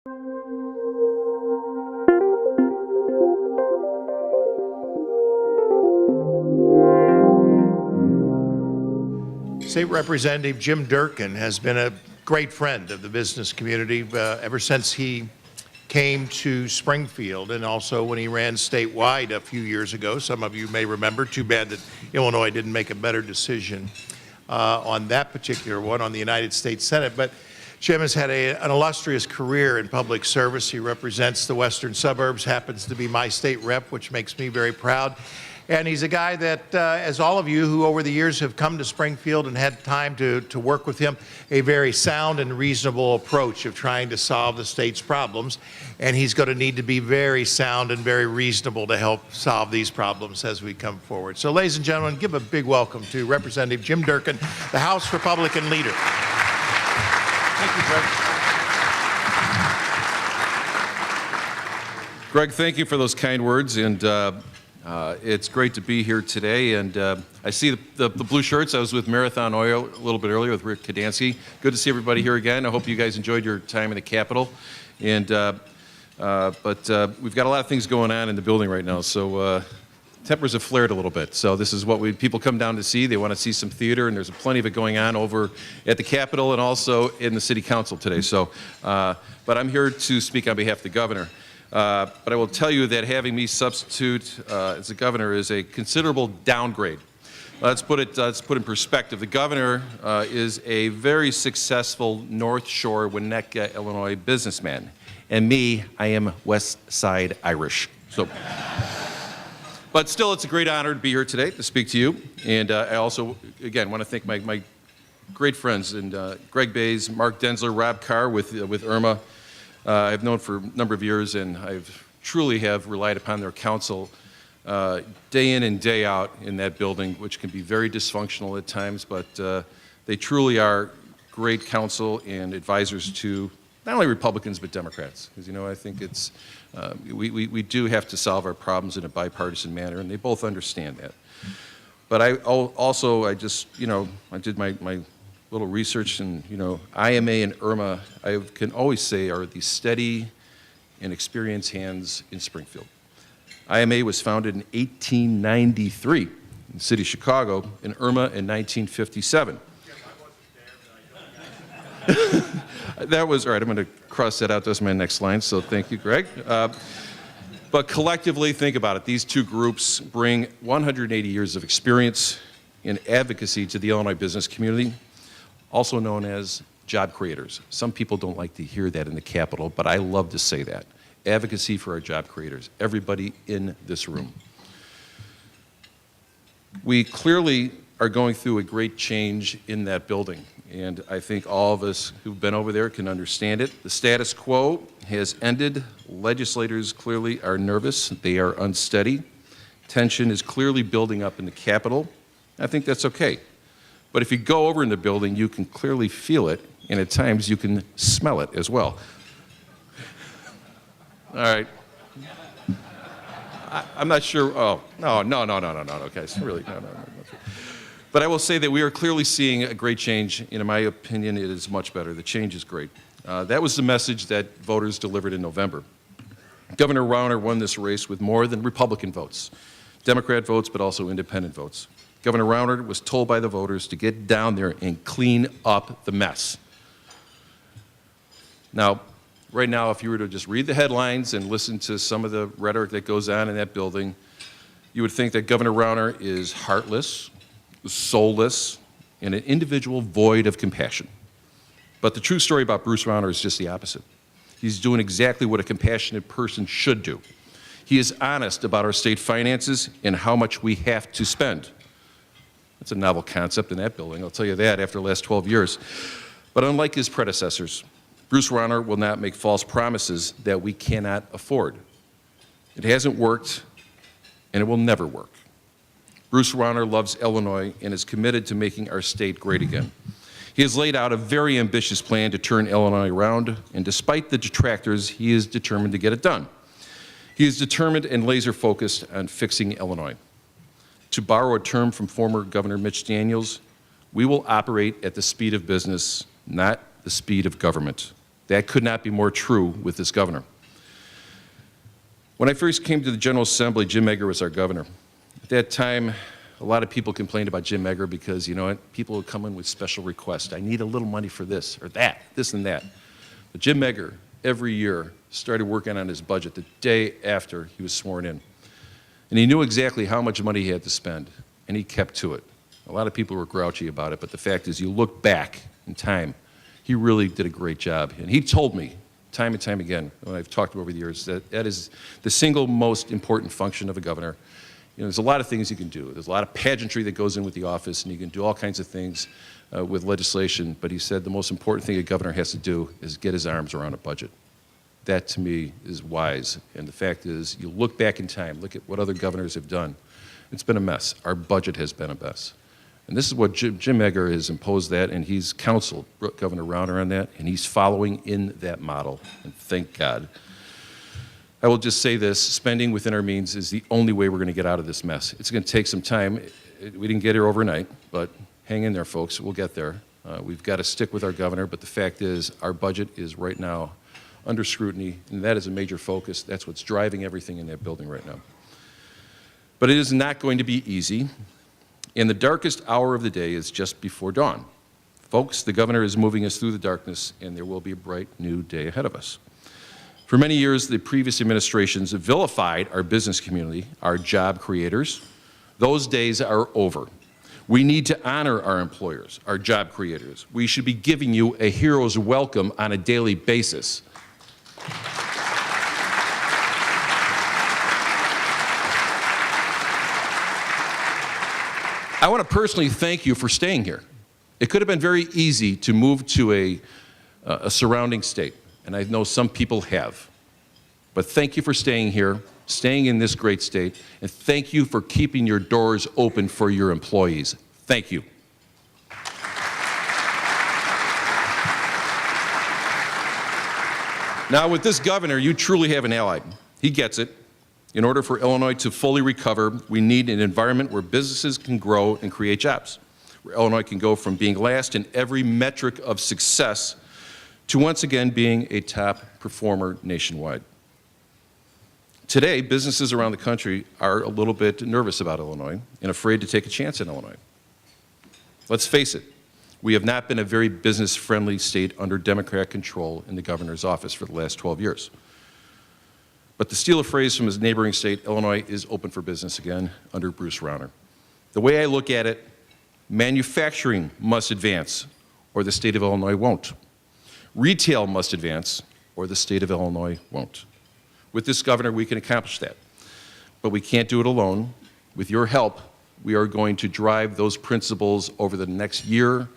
State Representative Jim Durkin has been a great friend of the business community ever since he came to Springfield, and also when he ran statewide a few years ago. Some of you may remember. Too bad that Illinois didn't make a better decision on that particular one on the United States Senate. But Jim has had an illustrious career in public service. He represents the western suburbs, happens to be my state rep, which makes me very proud. And he's a guy that, as all of you who over the years have come to Springfield and had time to work with him, a very sound and reasonable approach of trying to solve the state's problems. And he's going to need to be very sound and very reasonable to help solve these problems as we come forward. So, ladies and gentlemen, give a big welcome to Representative Jim Durkin, the House Republican leader. Thank you, Greg. Greg, thank you for those kind words, and it's great to be here today. And I see the blue shirts. I was with Marathon Oil a little bit earlier with Rick Kadansky. Good to see everybody here again. I hope you guys enjoyed your time in the Capitol. And but we've got a lot of things going on in the building right now, so tempers have flared a little bit. So this is what people come down to see. They want to see some theater, and there's plenty of it going on over at the Capitol and also in the City Council today. So, but I'm here to speak on behalf of the governor. But I will tell you that having me substitute as the governor is a considerable downgrade. Let's put it in perspective. The governor is a very successful North Shore, Winnetka, Illinois businessman. And me, I am West Side Irish. So, but still, it's a great honor to be here today to speak to you. And I also, again, want to thank my great friends, and Greg Bays, Mark Denzler, Rob Carr with IRMA. I've known for a number of years, and I've truly have relied upon their counsel day in and day out in that building, which can be very dysfunctional at times, but they truly are great counsel and advisors to not only Republicans but Democrats. Because, you know, I think it's we do have to solve our problems in a bipartisan manner, and they both understand that. But I just, you know, I did my little research, and, you know, IMA and IRMA, I can always say, are the steady and experienced hands in Springfield. IMA was founded in 1893 in the city of Chicago, and IRMA in 1957. That was, all right, I'm going to cross that out. That's my next line, so thank you, Greg. But collectively, think about it. These two groups bring 180 years of experience in advocacy to the Illinois business community, also known as job creators. Some people don't like to hear that in the Capitol, but I love to say that. Advocacy for our job creators, everybody in this room. We clearly are going through a great change in that building, and I think all of us who've been over there can understand it. The status quo has ended. Legislators clearly are nervous. They are unsteady. Tension is clearly building up in the Capitol. I think that's okay. But if you go over in the building, you can clearly feel it, and at times you can smell it as well. All right. I'm not sure. Oh, no. Okay, so really, no. But I will say that we are clearly seeing a great change. In my opinion, it is much better. The change is great. That was the message that voters delivered in November. Governor Rauner won this race with more than Republican votes, Democrat votes, but also independent votes. Governor Rauner was told by the voters to get down there and clean up the mess. Now, right now, if you were to just read the headlines and listen to some of the rhetoric that goes on in that building, you would think that Governor Rauner is heartless, soulless, and an individual void of compassion. But the true story about Bruce Rauner is just the opposite. He's doing exactly what a compassionate person should do. He is honest about our state finances and how much we have to spend. That's a novel concept in that building, I'll tell you that, after the last 12 years. But unlike his predecessors, Bruce Rauner will not make false promises that we cannot afford. It hasn't worked, and it will never work. Bruce Rauner loves Illinois and is committed to making our state great again. He has laid out a very ambitious plan to turn Illinois around, and despite the detractors, he is determined to get it done. He is determined and laser-focused on fixing Illinois. To borrow a term from former Governor Mitch Daniels, we will operate at the speed of business, not the speed of government. That could not be more true with this governor. When I first came to the General Assembly, Jim Megger was our governor. At that time, a lot of people complained about Jim Megger because, you know what, people would come in with special requests. I need a little money for this or that, this and that. But Jim Megger, every year, started working on his budget the day after he was sworn in. And he knew exactly how much money he had to spend, and he kept to it. A lot of people were grouchy about it, but the fact is, you look back in time, he really did a great job. And he told me, time and time again, when I've talked to him over the years, that that is the single most important function of a governor. You know, there's a lot of things you can do. There's a lot of pageantry that goes in with the office, and you can do all kinds of things with legislation. But he said the most important thing a governor has to do is get his arms around a budget. That, to me, is wise. And the fact is, you look back in time, look at what other governors have done. It's been a mess. Our budget has been a mess. And this is what Jim Megger has imposed that, and he's counseled Governor Rauner on that, and he's following in that model. And thank God. I will just say this, spending within our means is the only way we're going to get out of this mess. It's going to take some time. We didn't get here overnight, but hang in there, folks. We'll get there. We've got to stick with our governor, but the fact is our budget is right now under scrutiny, and that is a major focus. That's what's driving everything in that building right now. But it is not going to be easy, and the darkest hour of the day is just before dawn. Folks, the governor is moving us through the darkness, and there will be a bright new day ahead of us. For many years, the previous administrations have vilified our business community, our job creators. Those days are over. We need to honor our employers, our job creators. We should be giving you a hero's welcome on a daily basis. I want to personally thank you for staying here. It could have been very easy to move to a surrounding state, and I know some people have. But thank you for staying here, staying in this great state, and thank you for keeping your doors open for your employees. Thank you. Now, with this governor, you truly have an ally. He gets it. In order for Illinois to fully recover, we need an environment where businesses can grow and create jobs, where Illinois can go from being last in every metric of success to once again being a top performer nationwide. Today, businesses around the country are a little bit nervous about Illinois and afraid to take a chance in Illinois. Let's face it, we have not been a very business-friendly state under Democrat control in the governor's office for the last 12 years. But to steal a phrase from his neighboring state, Illinois is open for business again under Bruce Rauner. The way I look at it, manufacturing must advance, or the state of Illinois won't. Retail must advance, or the state of Illinois won't. With this governor, we can accomplish that. But we can't do it alone. With your help, we are going to drive those principles over the next year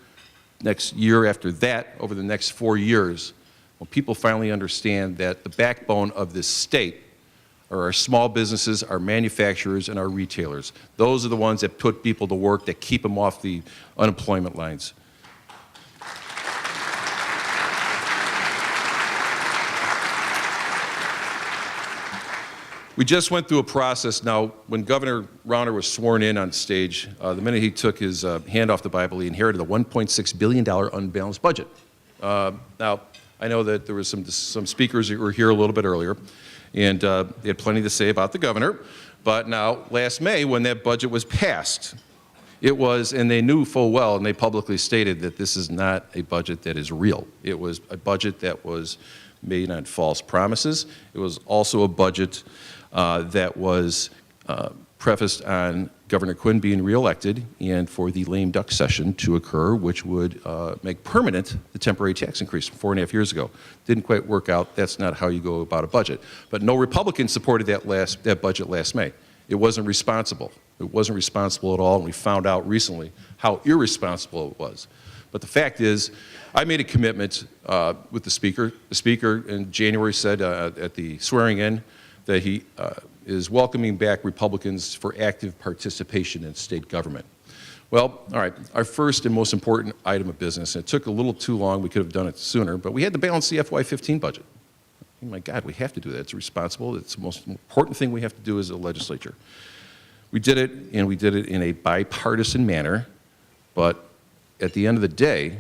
after that, over the next 4 years, when people finally understand that the backbone of this state are our small businesses, our manufacturers, and our retailers. Those are the ones that put people to work, that keep them off the unemployment lines. We just went through a process now. When Governor Rauner was sworn in on stage, the minute he took his hand off the Bible, he inherited a $1.6 billion unbalanced budget. Now, I know that there was some speakers that were here a little bit earlier, and they had plenty to say about the governor. But now, last May, when that budget was passed, it was, and they knew full well, and they publicly stated that this is not a budget that is real. It was a budget that was made on false promises. It was also a budget that was prefaced on Governor Quinn being reelected and for the lame duck session to occur, which would make permanent the temporary tax increase from 4.5 years ago. Didn't quite work out. That's not how you go about a budget. But no Republicans supported that budget last May. It wasn't responsible. It wasn't responsible at all, and we found out recently how irresponsible it was. But the fact is, I made a commitment with the Speaker. The Speaker in January said at the swearing in that he is welcoming back Republicans for active participation in state government. Well, all right, our first and most important item of business, and it took a little too long, we could have done it sooner, but we had to balance the FY15 budget. Oh my God, we have to do that. It's responsible. It's the most important thing we have to do as a legislature. We did it, and we did it in a bipartisan manner, but at the end of the day,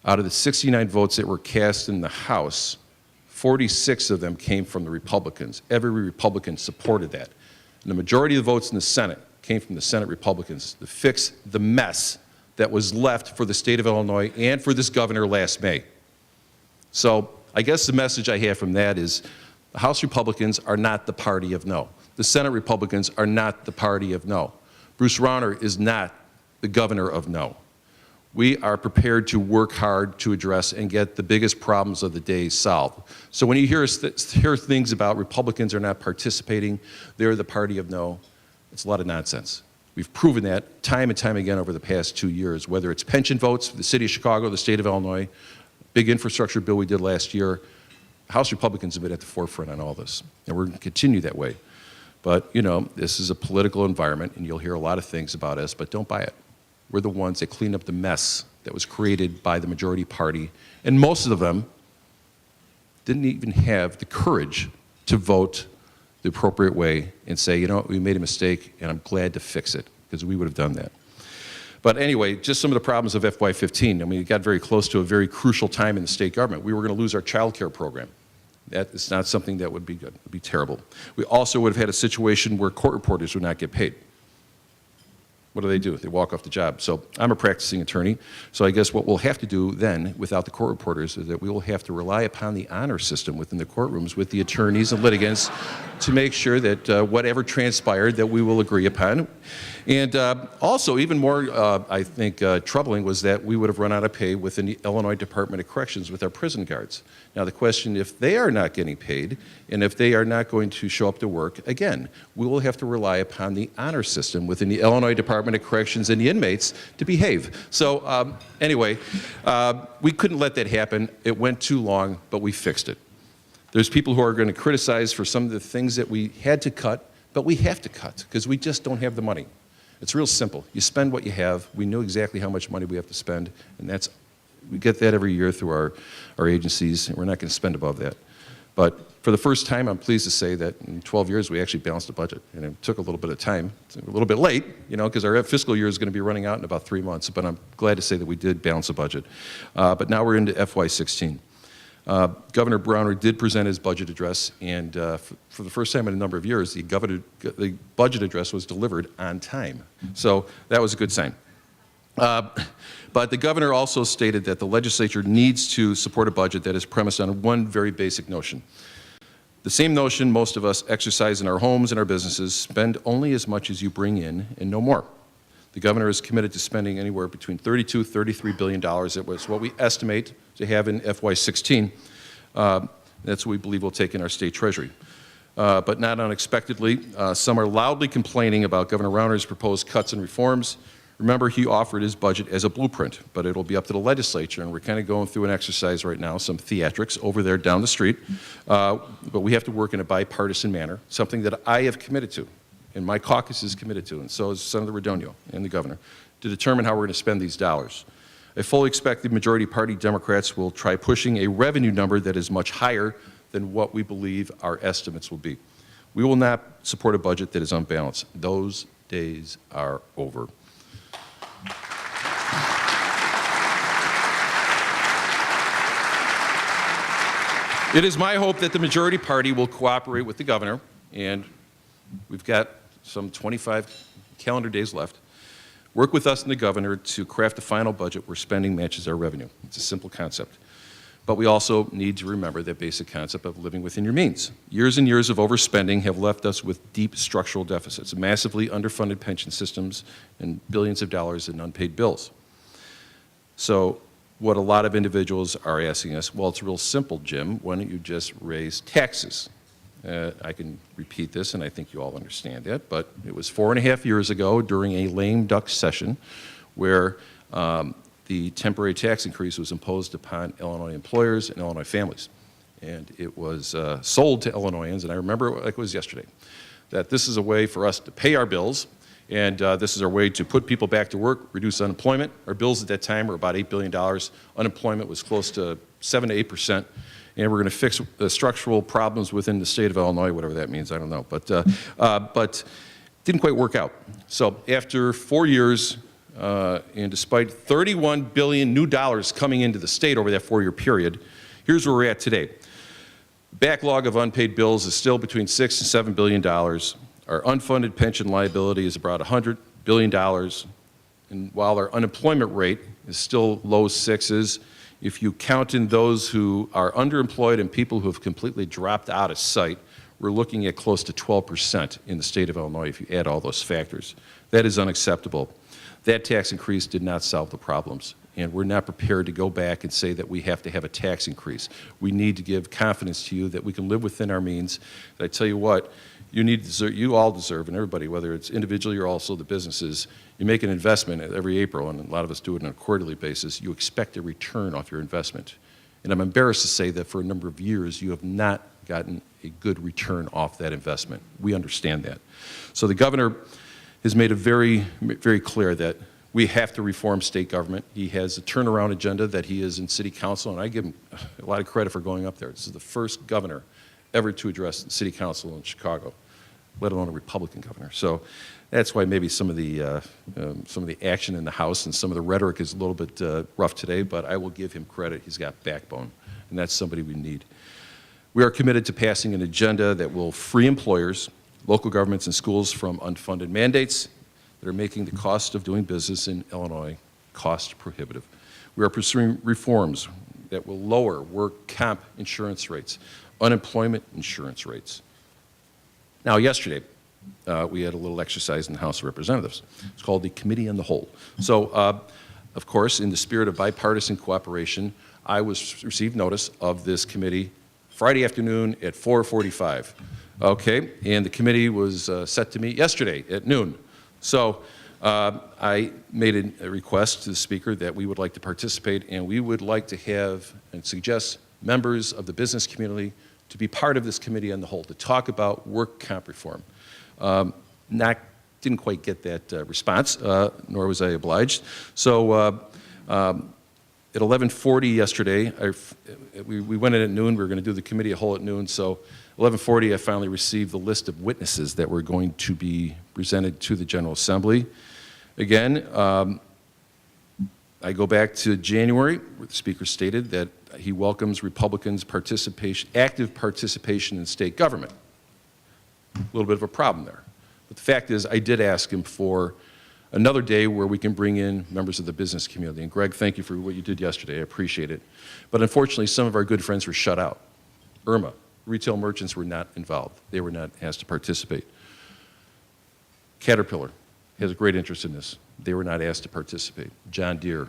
Out of the 69 votes that were cast in the House, 46 of them came from the Republicans. Every Republican supported that. And the majority of the votes in the Senate came from the Senate Republicans to fix the mess that was left for the state of Illinois and for this governor last May. So I guess the message I have from that is the House Republicans are not the party of no. The Senate Republicans are not the party of no. Bruce Rauner is not the governor of no. We are prepared to work hard to address and get the biggest problems of the day solved. So when you hear things about Republicans are not participating, they're the party of no, it's a lot of nonsense. We've proven that time and time again over the past 2 years, whether it's pension votes for the city of Chicago, the state of Illinois, big infrastructure bill we did last year. House Republicans have been at the forefront on all this, and we're going to continue that way. But, you know, this is a political environment, and you'll hear a lot of things about us, but don't buy it. We're the ones that cleaned up the mess that was created by the majority party, and most of them didn't even have the courage to vote the appropriate way and say, you know, we made a mistake, and I'm glad to fix it, because we would have done that. But anyway, just some of the problems of FY15. I mean, it got very close to a very crucial time in the state government. We were going to lose our child care program. That is not something that would be good. It would be terrible. We also would have had a situation where court reporters would not get paid. What do? They walk off the job. So I'm a practicing attorney, so I guess what we'll have to do then, without the court reporters, is that we will have to rely upon the honor system within the courtrooms with the attorneys and litigants to make sure that whatever transpired that we will agree upon. And also, even more, I think, troubling was that we would have run out of pay within the Illinois Department of Corrections with our prison guards. Now, the question, if they are not getting paid and if they are not going to show up to work, again, we will have to rely upon the honor system within the Illinois Department of Corrections and the inmates to behave. So anyway, we couldn't let that happen. It went too long, but we fixed it. There's people who are going to criticize for some of the things that we had to cut, but we have to cut because we just don't have the money. It's real simple. You spend what you have. We know exactly how much money we have to spend, and we get that every year through our agencies, and we're not going to spend above that. But for the first time, I'm pleased to say that in 12 years, we actually balanced the budget, and it took a little bit of time. It's a little bit late, you know, because our fiscal year is going to be running out in about 3 months, but I'm glad to say that we did balance the budget. But now we're into FY16. Governor Browner did present his budget address, and for the first time in a number of years, the budget address was delivered on time. So that was a good sign. But the governor also stated that the legislature needs to support a budget that is premised on one very basic notion. The same notion most of us exercise in our homes and our businesses: spend only as much as you bring in and no more. The governor is committed to spending anywhere between $32, $33 billion. That was what we estimate to have in FY16. That's what we believe we'll take in our state treasury. But not unexpectedly, some are loudly complaining about Governor Rauner's proposed cuts and reforms. Remember, he offered his budget as a blueprint, but it'll be up to the legislature, and we're kind of going through an exercise right now, some theatrics over there down the street. But we have to work in a bipartisan manner, something that I have committed to, and my caucus is committed to, and so is Senator Radonio and the governor, to determine how we're going to spend these dollars. I fully expect the majority party Democrats will try pushing a revenue number that is much higher than what we believe our estimates will be. We will not support a budget that is unbalanced. Those days are over. It is my hope that the majority party will cooperate with the governor, and we've got some 25 calendar days left. Work with us and the governor to craft a final budget where spending matches our revenue. It's a simple concept. But we also need to remember that basic concept of living within your means. Years and years of overspending have left us with deep structural deficits, massively underfunded pension systems, and billions of dollars in unpaid bills. So what a lot of individuals are asking us, well, it's real simple, Jim. Why don't you just raise taxes? I can repeat this, and I think you all understand that, but it was 4.5 years ago during a lame duck session where the temporary tax increase was imposed upon Illinois employers and Illinois families. And it was sold to Illinoisans, and I remember it like it was yesterday, that this is a way for us to pay our bills, and this is our way to put people back to work, reduce unemployment. Our bills at that time were about $8 billion. Unemployment was close to 7 to 8%. And we're going to fix the structural problems within the state of Illinois, whatever that means, I don't know. But it didn't quite work out. So after 4 years, and despite $31 billion new dollars coming into the state over that 4-year period, here's where we're at today. Backlog of unpaid bills is still between $6 and $7 billion. Our unfunded pension liability is about $100 billion. And while our unemployment rate is still low sixes, if you count in those who are underemployed and people who have completely dropped out of sight, we're looking at close to 12% in the state of Illinois if you add all those factors. That is unacceptable. That tax increase did not solve the problems, and we're not prepared to go back and say that we have to have a tax increase. We need to give confidence to you that we can live within our means. And I tell you what, you all deserve, and everybody, whether it's individually or also the businesses, you make an investment every April, and a lot of us do it on a quarterly basis, you expect a return off your investment. And I'm embarrassed to say that for a number of years, you have not gotten a good return off that investment. We understand that. So the governor has made it very, very clear that we have to reform state government. He has a turnaround agenda that he is in city council, and I give him a lot of credit for going up there. This is the first governor ever to address the city council in Chicago, let alone a Republican governor. So that's why maybe some of the action in the House and some of the rhetoric is a little bit rough today, but I will give him credit. He's got backbone, and that's somebody we need. We are committed to passing an agenda that will free employers, local governments, and schools from unfunded mandates that are making the cost of doing business in Illinois cost prohibitive. We are pursuing reforms that will lower work comp insurance rates, unemployment insurance rates. Now, yesterday, we had a little exercise in the House of Representatives. It's called the Committee on the Whole. So, of course, in the spirit of bipartisan cooperation, I received notice of this committee Friday afternoon at 4:45. Okay, and the committee was set to meet yesterday at noon. So I made a request to the Speaker that we would like to participate, and we would like to have and suggest members of the business community to be part of this Committee on the Whole, to talk about work comp reform. Didn't quite get that response, nor was I obliged. So at 11:40 yesterday, we went in at noon. We were going to do the Committee of the Whole at noon. So 11:40, I finally received the list of witnesses that were going to be presented to the General Assembly. Again, I go back to January, where the Speaker stated that he welcomes Republicans' active participation in state government. A little bit of a problem there. But the fact is, I did ask him for another day where we can bring in members of the business community. And Greg, thank you for what you did yesterday. I appreciate it. But unfortunately, some of our good friends were shut out. IRMA, retail merchants were not involved. They were not asked to participate. Caterpillar has a great interest in this. They were not asked to participate. John Deere,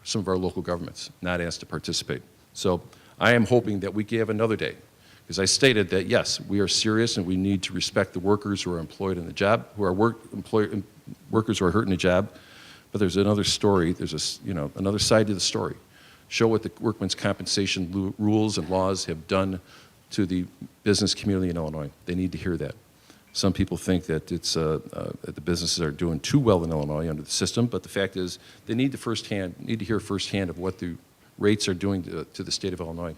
some of our local governments, not asked to participate. So I am hoping that we can have another day, because I stated that, yes, we are serious and we need to respect the workers who are employed in the job, who are workers who are hurt in the job. But there's another story. There's another side to the story. Show what the workmen's compensation rules and laws have done to the business community in Illinois. They need to hear that. Some people think that that the businesses are doing too well in Illinois under the system, but the fact is they need to hear firsthand of what the rates are doing to the state of Illinois,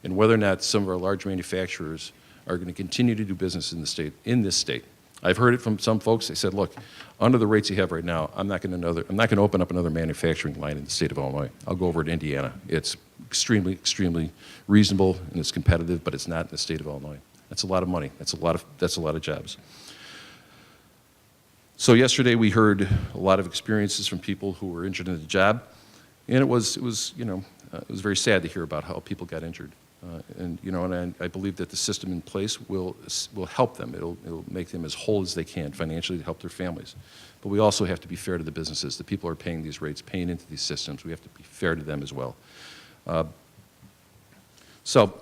and whether or not some of our large manufacturers are going to continue to do business in this state. I've heard it from some folks. They said, "Look, under the rates you have right now, I'm not going to open up another manufacturing line in the state of Illinois. I'll go over to Indiana. It's extremely, extremely reasonable and it's competitive, but it's not in the state of Illinois." That's a lot of money. That's a lot of jobs. So yesterday we heard a lot of experiences from people who were injured in the job, and it was very sad to hear about how people got injured. And I believe that the system in place will help them. It'll make them as whole as they can financially to help their families. But we also have to be fair to the businesses. The people who are paying these rates, paying into these systems. We have to be fair to them as well. So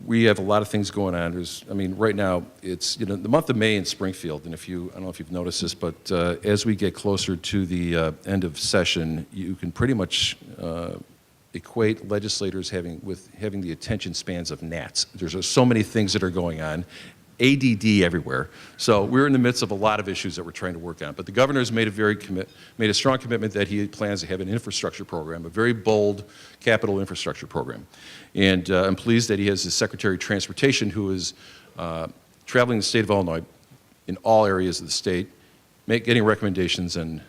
we have a lot of things going on. Right now, it's the month of May in Springfield, and I don't know if you've noticed this, but as we get closer to the end of session, you can pretty much equate legislators having the attention spans of gnats. There's so many things that are going on, ADD everywhere. So we're in the midst of a lot of issues that we're trying to work on. But the governor has made a strong commitment that he plans to have an infrastructure program, a very bold capital infrastructure program. And I'm pleased that he has his Secretary of Transportation who is traveling the state of Illinois in all areas of the state, getting recommendations on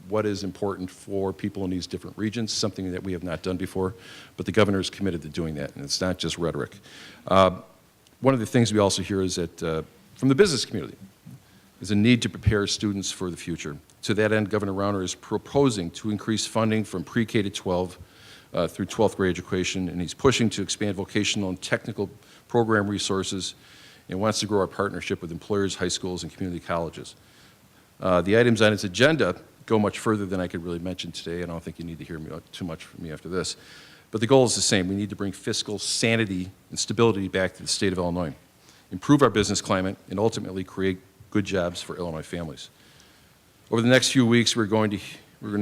what is important for people in these different regions, something that we have not done before, but the governor is committed to doing that, and it's not just rhetoric. One of the things we also hear is that from the business community is a need to prepare students for the future. To that end, Governor Rauner is proposing to increase funding from pre-K to 12 through 12th grade education, and he's pushing to expand vocational and technical program resources and wants to grow our partnership with employers, high schools, and community colleges. The items on its agenda go much further than I could really mention today, and I don't think you need to hear too much from me after this. But the goal is the same. We need to bring fiscal sanity and stability back to the state of Illinois, improve our business climate, and ultimately create good jobs for Illinois families. Over the next few weeks, we're going to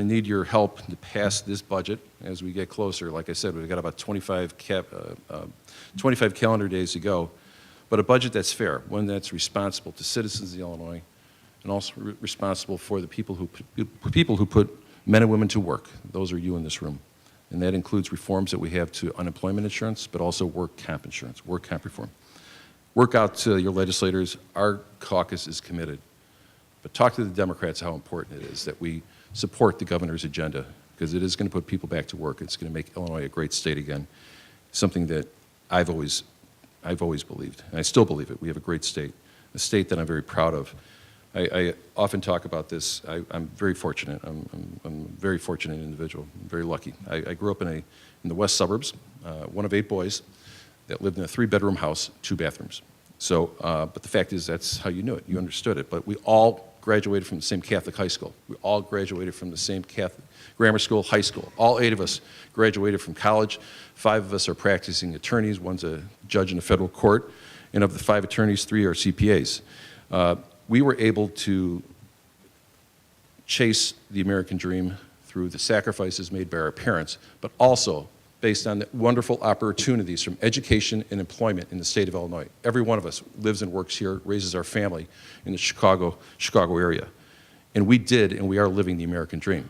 need your help to pass this budget as we get closer. Like I said, we've got about 25 calendar days to go, but a budget that's fair, one that's responsible to citizens of Illinois, and also responsible for the people who put men and women to work. Those are you in this room. And that includes reforms that we have to unemployment insurance, but also work comp insurance, work comp reform. Work out to your legislators. Our caucus is committed. But talk to the Democrats how important it is that we support the governor's agenda, because it is going to put people back to work. It's going to make Illinois a great state again, something that I've always believed, and I still believe it. We have a great state, a state that I'm very proud of. I often talk about this. I'm very fortunate. I'm a very fortunate individual. I'm very lucky. I grew up in the west suburbs, one of 8 boys that lived in a 3-bedroom house, 2 bathrooms. So, but the fact is, that's how you knew it. You understood it. But we all graduated from the same Catholic high school. We all graduated from the same Catholic grammar school, high school. All 8 of us graduated from college. 5 of us are practicing attorneys. One's a judge in a federal court. And of the 5 attorneys, 3 are CPAs. We were able to chase the American dream through the sacrifices made by our parents, but also based on the wonderful opportunities from education and employment in the state of Illinois. Every one of us lives and works here, raises our family in the Chicago area. And we did, and we are living the American dream.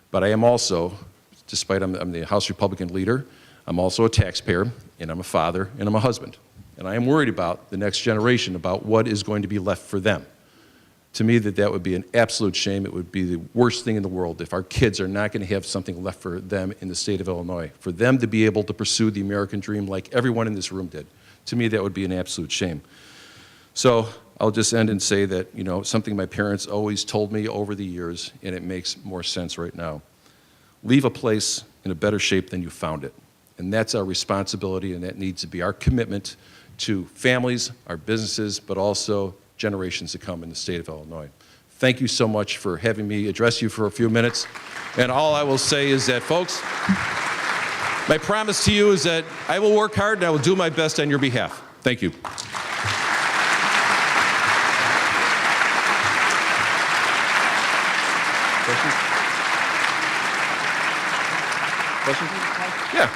But I am also, despite I'm the House Republican leader, I'm also a taxpayer, and I'm a father, and I'm a husband. And I am worried about the next generation, about what is going to be left for them. To me, that would be an absolute shame. It would be the worst thing in the world if our kids are not going to have something left for them in the state of Illinois, for them to be able to pursue the American dream like everyone in this room did. To me, that would be an absolute shame. So I'll just end and say that, you know, something my parents always told me over the years, and it makes more sense right now. Leave a place in a better shape than you found it. And that's our responsibility, and that needs to be our commitment to families, our businesses, but also generations to come in the state of Illinois. Thank you so much for having me address you for a few minutes. And all I will say is that, folks, my promise to you is that I will work hard and I will do my best on your behalf. Thank you. Questions? Yeah.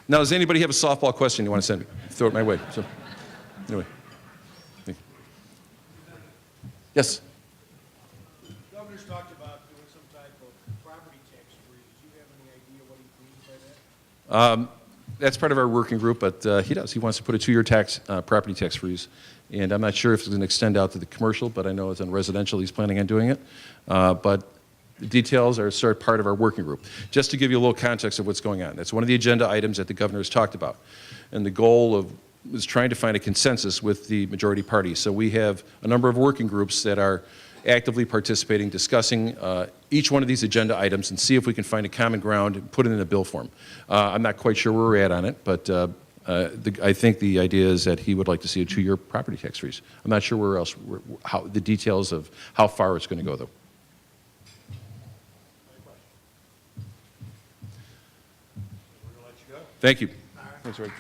Now, does anybody have a softball question you want to send me? Throw it my way. So, anyway. Yes? The governor's talked about doing some type of property tax freeze. Do you have any idea what he means by that? That's part of our working group, but he does. He wants to put a 2-year property tax freeze. And I'm not sure if it's going to extend out to the commercial, but I know it's on residential. He's planning on doing it. But the details are sort of part of our working group. Just to give you a little context of what's going on. That's one of the agenda items that the governor has talked about. And the goal is trying to find a consensus with the majority party. So we have a number of working groups that are actively participating, discussing each one of these agenda items and see if we can find a common ground and put it in a bill form. I'm not quite sure where we're at on it, but I think the idea is that he would like to see a 2-year property tax freeze. I'm not sure how the details of how far it's going to go, though. Thank you. Thanks, Rick.